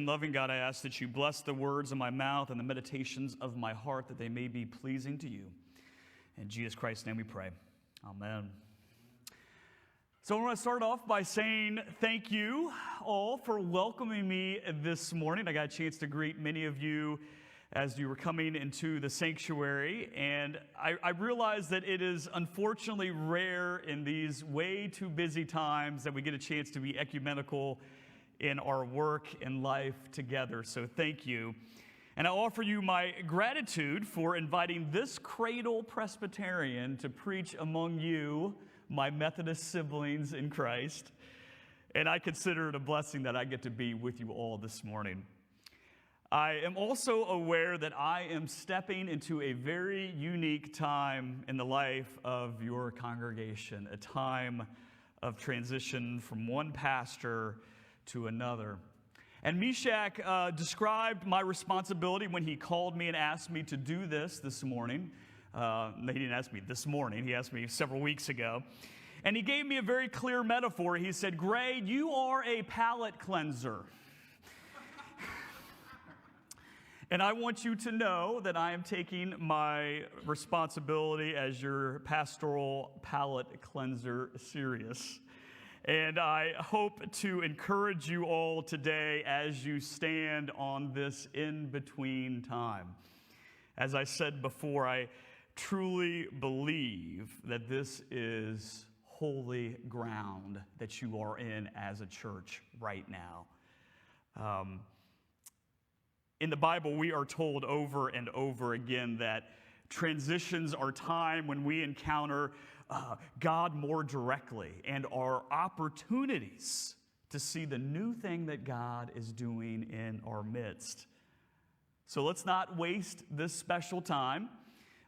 and loving God, I ask that you bless the words of my mouth and the meditations of my heart, that they may be pleasing to you. In Jesus Christ's name we pray. Amen. So I want to start off by saying thank you all for welcoming me this morning. I got a chance to greet many of you as you were coming into the sanctuary, and I realize that it is unfortunately rare in these way too busy times that we get a chance to be ecumenical in our work and life together. So thank you. And I offer you my gratitude for inviting this cradle Presbyterian to preach among you, my Methodist siblings in Christ. And I consider it a blessing that I get to be with you all this morning. I am also aware that I am stepping into a very unique time in the life of your congregation, a time of transition from one pastor to another. And Meshach described my responsibility when he called me and asked me to do this morning. He didn't ask me this morning, he asked me several weeks ago. And he gave me a very clear metaphor. He said, "Gray, you are a palate cleanser." And I want you to know that I am taking my responsibility as your pastoral palate cleanser serious. And I hope to encourage you all today as you stand on this in-between time. As I said before, I truly believe that this is holy ground that you are in as a church right now. In the Bible, we are told over and over again that transitions are time when we encounter God more directly and our opportunities to see the new thing that God is doing in our midst. So let's not waste this special time.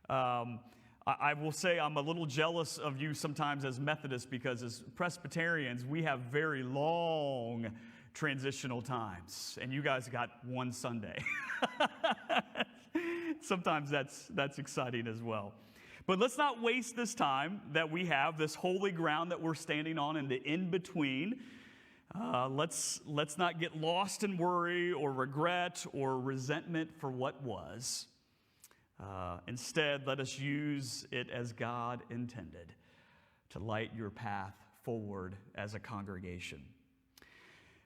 I will say I'm a little jealous of you sometimes as Methodists, because as Presbyterians, we have very long transitional times, and you guys got one Sunday. Sometimes that's exciting as well. But let's not waste this time that we have, this holy ground that we're standing on in the in-between. Let's not get lost in worry or regret or resentment for what was. Instead, let us use it as God intended to light your path forward as a congregation.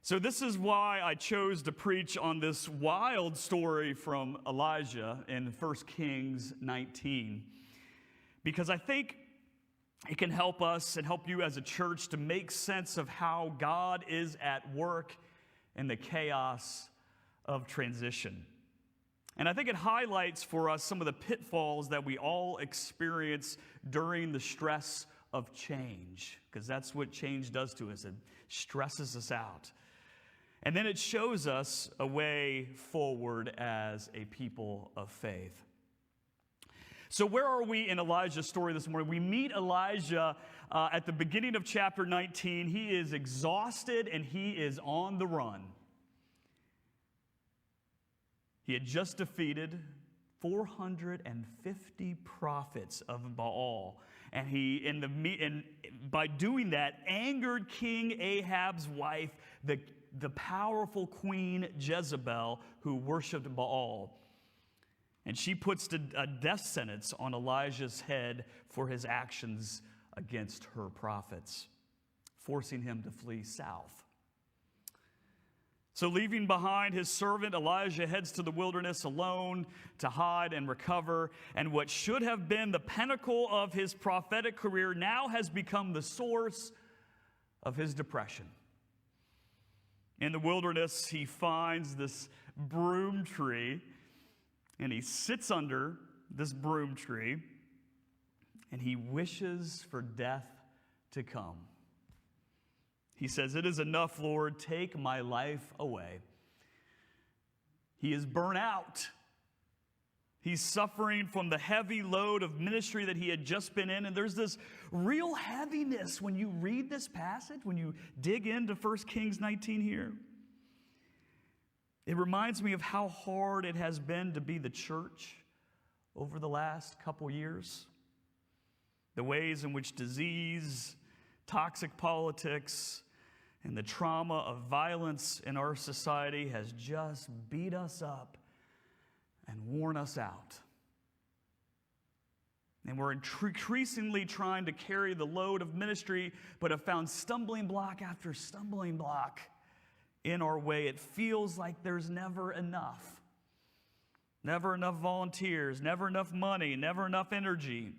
So this is why I chose to preach on this wild story from Elijah in 1 Kings 19. Because I think it can help us and help you as a church to make sense of how God is at work in the chaos of transition. And I think it highlights for us some of the pitfalls that we all experience during the stress of change, because that's what change does to us. It stresses us out. And then it shows us a way forward as a people of faith. So where are we in Elijah's story this morning? We meet Elijah at the beginning of chapter 19. He is exhausted and he is on the run. He had just defeated 450 prophets of Baal. And by doing that, angered King Ahab's wife, the powerful queen Jezebel, who worshiped Baal. And she puts a death sentence on Elijah's head for his actions against her prophets, forcing him to flee south. So leaving behind his servant, Elijah heads to the wilderness alone to hide and recover. And what should have been the pinnacle of his prophetic career now has become the source of his depression. In the wilderness, he finds this broom tree, and he sits under this broom tree, and he wishes for death to come. He says, "It is enough, Lord, take my life away." He is burnt out. He's suffering from the heavy load of ministry that he had just been in. And there's this real heaviness when you read this passage, when you dig into 1 Kings 19 here. It reminds me of how hard it has been to be the church over the last couple years. The ways in which disease, toxic politics, And the trauma of violence in our society has just beat us up and worn us out. And we're increasingly trying to carry the load of ministry, but have found stumbling block after stumbling block in our way. It feels like there's never enough. Never enough volunteers, never enough money, never enough energy.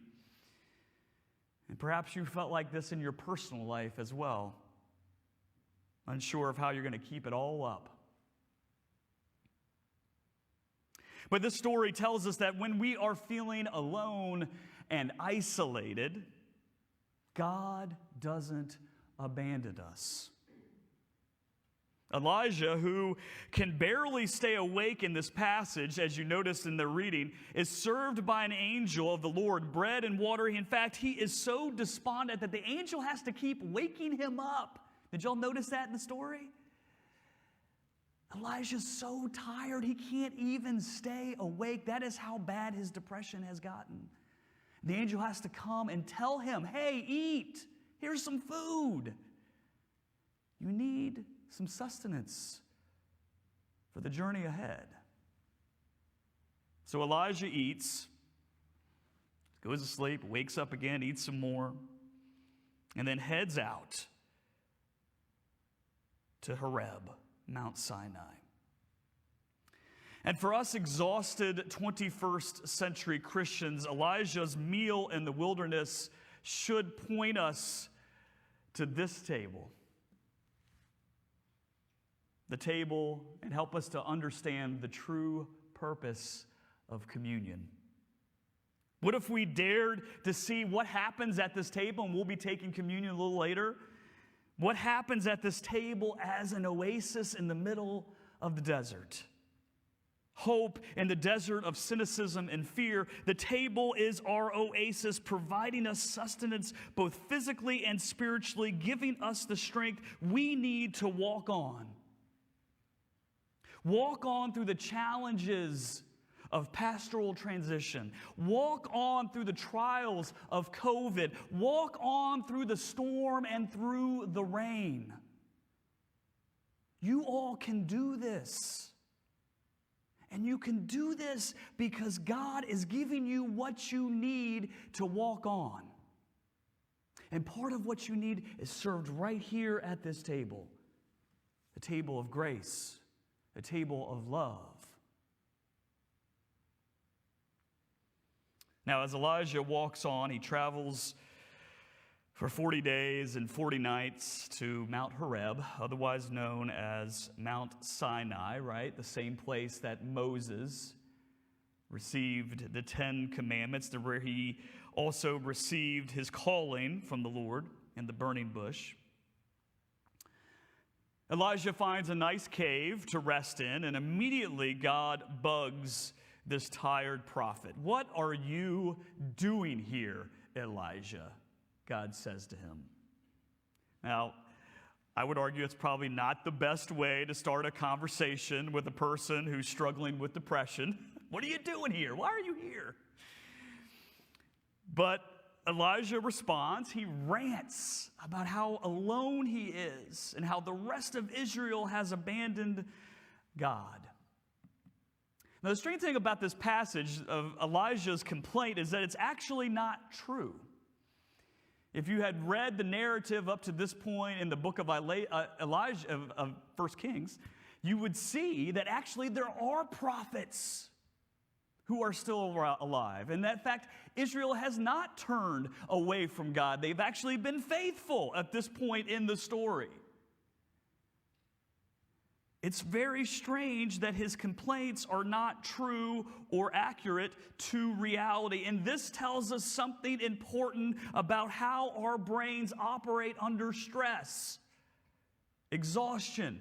And perhaps you felt like this in your personal life as well. Unsure of how you're going to keep it all up. But this story tells us that when we are feeling alone and isolated, God doesn't abandon us. Elijah, who can barely stay awake in this passage, as you noticed in the reading, is served by an angel of the Lord, bread and water. In fact, he is so despondent that the angel has to keep waking him up. Did y'all notice that in the story? Elijah's so tired, he can't even stay awake. That is how bad his depression has gotten. The angel has to come and tell him, hey, eat. Here's some food. You need some sustenance for the journey ahead. So Elijah eats, goes to sleep, wakes up again, eats some more, and then heads out to Horeb, Mount Sinai. And for us exhausted 21st century Christians, Elijah's meal in the wilderness should point us to this table. The table, and help us to understand the true purpose of communion. What if we dared to see what happens at this table, and we'll be taking communion a little later. What happens at this table as an oasis in the middle of the desert? Hope in the desert of cynicism and fear. The table is our oasis, providing us sustenance both physically and spiritually, giving us the strength we need to walk on. Walk on through the challenges of pastoral transition. Walk on through the trials of COVID. Walk on through the storm and through the rain. You all can do this. And you can do this because God is giving you what you need to walk on. And part of what you need is served right here at this table. The table of grace. A table of love. Now, as Elijah walks on, he travels for 40 days and 40 nights to Mount Horeb, otherwise known as Mount Sinai, right? The same place that Moses received the 10 Commandments, where he also received his calling from the Lord in the burning bush. Elijah finds a nice cave to rest in, and immediately God bugs this tired prophet. What are you doing here, Elijah? God says to him. Now, I would argue it's probably not the best way to start a conversation with a person who's struggling with depression. What are you doing here? Why are you here? But Elijah responds. He rants about how alone he is and how the rest of Israel has abandoned God. Now, the strange thing about this passage of Elijah's complaint is that it's actually not true. If you had read the narrative up to this point in the book of Elijah of 1 Kings, you would see that actually there are prophets who are still alive. And that, in fact, Israel has not turned away from God. They've actually been faithful at this point in the story. It's very strange that his complaints are not true or accurate to reality. And this tells us something important about how our brains operate under stress, exhaustion,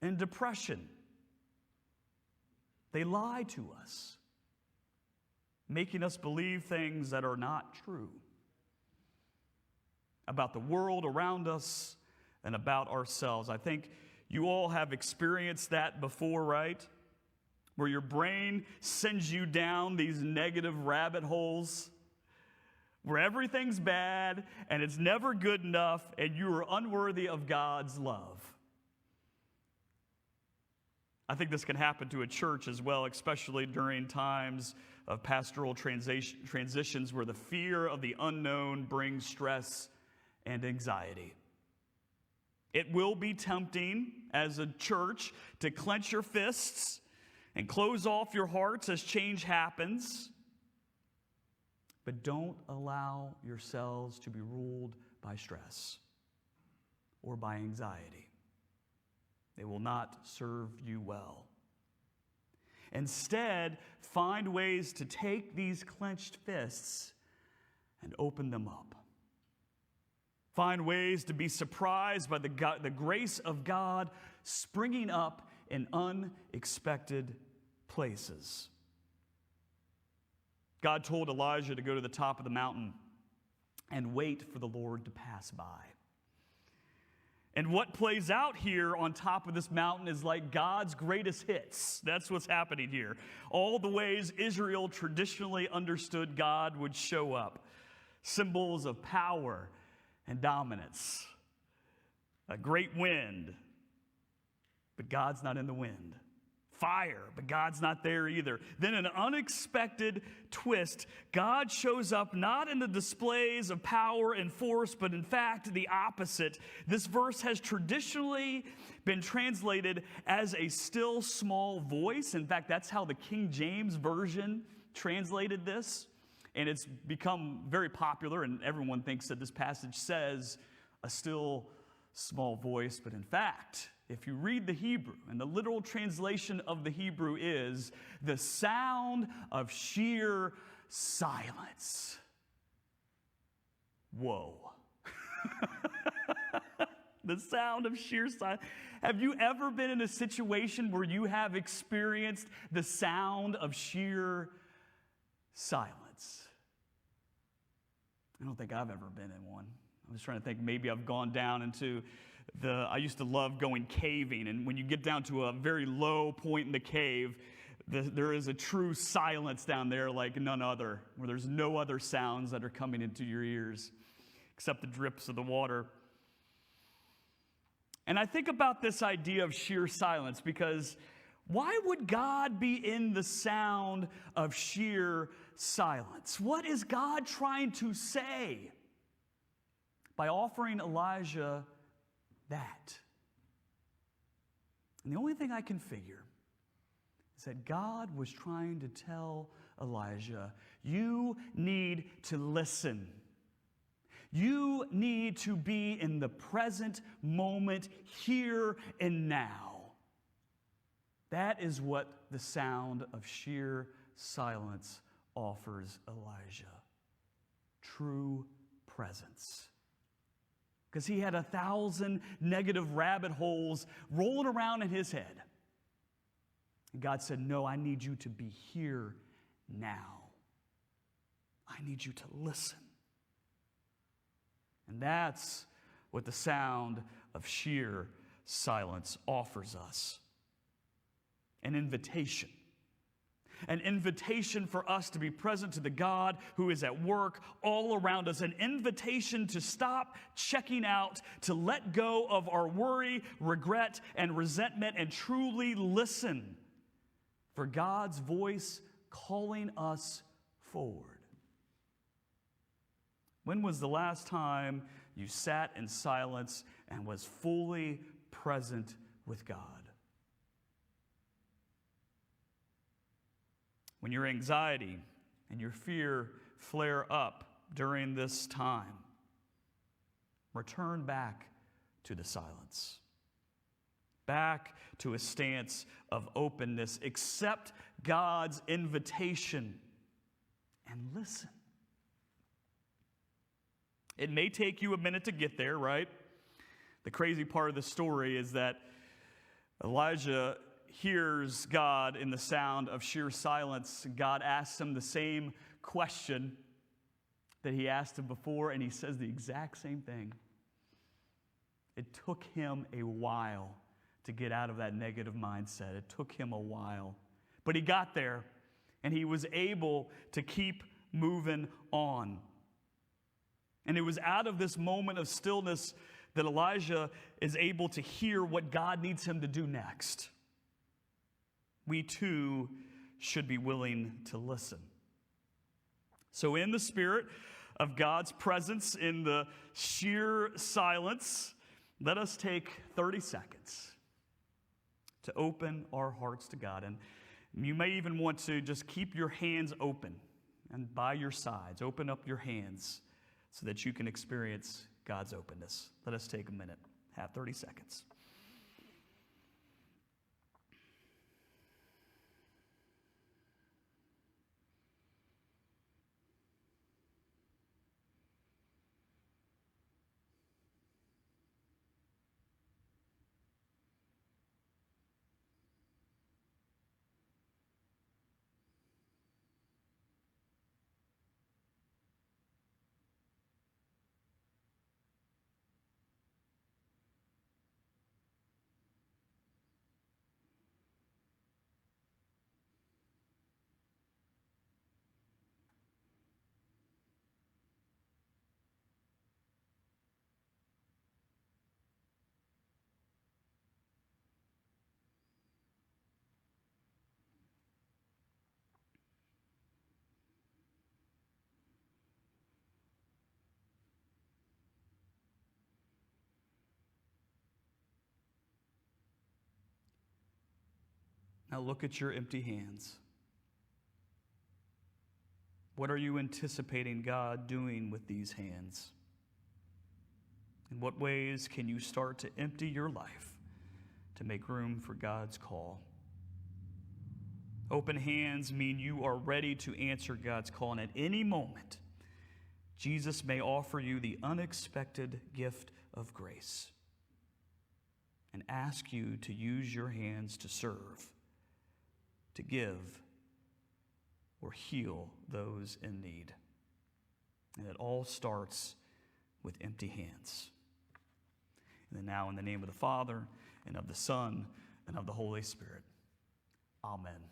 and depression. They lie to us, making us believe things that are not true about the world around us and about ourselves. I think you all have experienced that before, right? Where your brain sends you down these negative rabbit holes where everything's bad and it's never good enough and you are unworthy of God's love. I think this can happen to a church as well, especially during times of pastoral transitions where the fear of the unknown brings stress and anxiety. It will be tempting as a church to clench your fists and close off your hearts as change happens. But don't allow yourselves to be ruled by stress or by anxiety. They will not serve you well. Instead, find ways to take these clenched fists and open them up. Find ways to be surprised by the grace of God springing up in unexpected places. God told Elijah to go to the top of the mountain and wait for the Lord to pass by. And what plays out here on top of this mountain is like God's greatest hits. That's what's happening here. All the ways Israel traditionally understood God would show up. Symbols of power and dominance. A great wind, but God's not in the wind. Fire, but God's not there either. Then an unexpected twist. God shows up not in the displays of power and force, but in fact the opposite. This verse has traditionally been translated as a still small voice. In fact, that's how the King James Version translated this. And it's become very popular, and everyone thinks that this passage says a still small voice, but in fact, if you read the Hebrew, and the literal translation of the Hebrew is the sound of sheer silence. Whoa. The sound of sheer silence. Have you ever been in a situation where you have experienced the sound of sheer silence? I don't think I've ever been in one. I was trying to think, maybe I've gone down into I used to love going caving, and when you get down to a very low point in the cave, there is a true silence down there like none other, where there's no other sounds that are coming into your ears except the drips of the water. And I think about this idea of sheer silence because why would God be in the sound of sheer silence? What is God trying to say by offering Elijah that? And the only thing I can figure is that God was trying to tell Elijah, you need to listen. You need to be in the present moment, here and now. That is what the sound of sheer silence offers Elijah. True presence. Because he had 1,000 negative rabbit holes rolling around in his head. And God said, no, I need you to be here now. I need you to listen. And that's what the sound of sheer silence offers us. An invitation. An invitation for us to be present to the God who is at work all around us. An invitation to stop checking out, to let go of our worry, regret, and resentment, and truly listen for God's voice calling us forward. When was the last time you sat in silence and was fully present with God? When your anxiety and your fear flare up during this time, return back to the silence. Back to a stance of openness. Accept God's invitation and listen. It may take you a minute to get there, right? The crazy part of the story is that Elijah hears God in the sound of sheer silence. God asks him the same question that he asked him before, and he says the exact same thing. It took him a while to get out of that negative mindset. It took him a while. But he got there, and he was able to keep moving on. And it was out of this moment of stillness that Elijah is able to hear what God needs him to do next. We too should be willing to listen. So in the spirit of God's presence, in the sheer silence, let us take 30 seconds to open our hearts to God. And you may even want to just keep your hands open and by your sides. Open up your hands so that you can experience God's openness. Let us take a minute, have 30 seconds. Now look at your empty hands. What are you anticipating God doing with these hands? In what ways can you start to empty your life to make room for God's call? Open hands mean you are ready to answer God's call, and at any moment, Jesus may offer you the unexpected gift of grace and ask you to use your hands to serve, to give, or heal those in need. And it all starts with empty hands. And then now in the name of the Father, and of the Son, and of the Holy Spirit. Amen.